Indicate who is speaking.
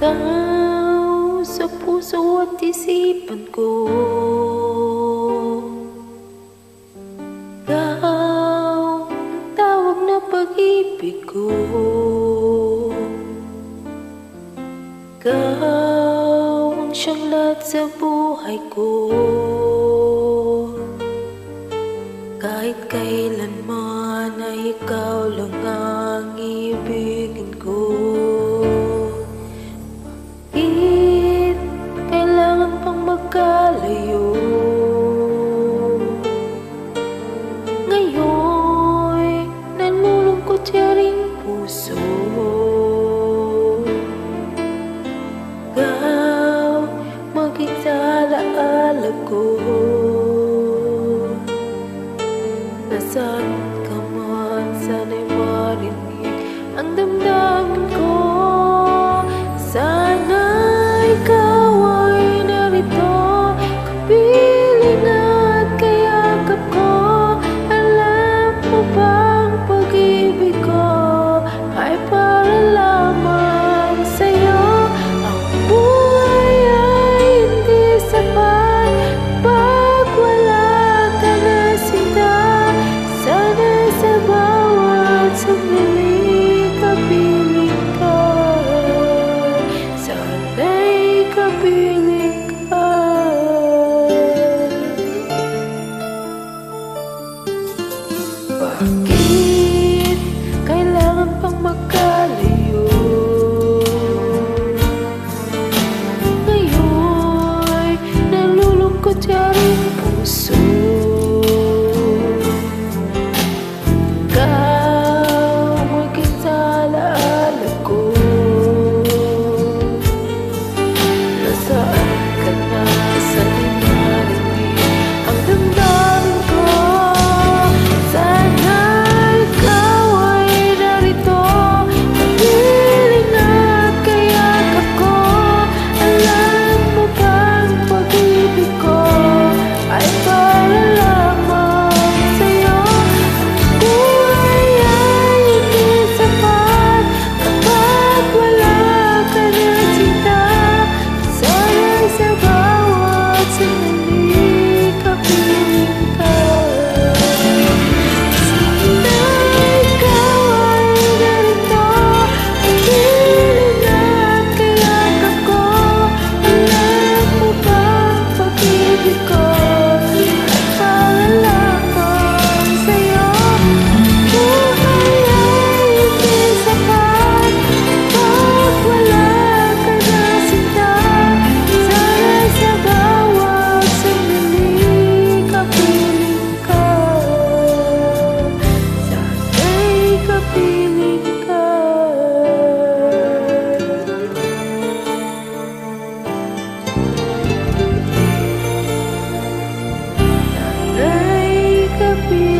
Speaker 1: Ikaw sa puso at isipan ko, ikaw ang tawag na pag-ibig ko, ikaw ang siyang lahat sa buhay ko. Kahit kailanman ay ikaw lang ang ibigin ko. Bakit kailangan pang magkalayo? Ngayon'y nalulungkot siya ring puso. Ikaw maging sa alaala ko. Nasaan ka man, sana'y marinig ang damdamin ko. Sana ikaw ay narito, kapiling at kayakap ko. Alam mo bang pag-ibig ko ay para lamang sa'yo? Ang buhay ay hindi sapat pag wala ka na sinta. Sana sa bawat sandali kapiling ka, sana'y kapiling ka. Bakit kailangan pang magkalayo? Ngayon'y nalulungkot siya ring puso. Be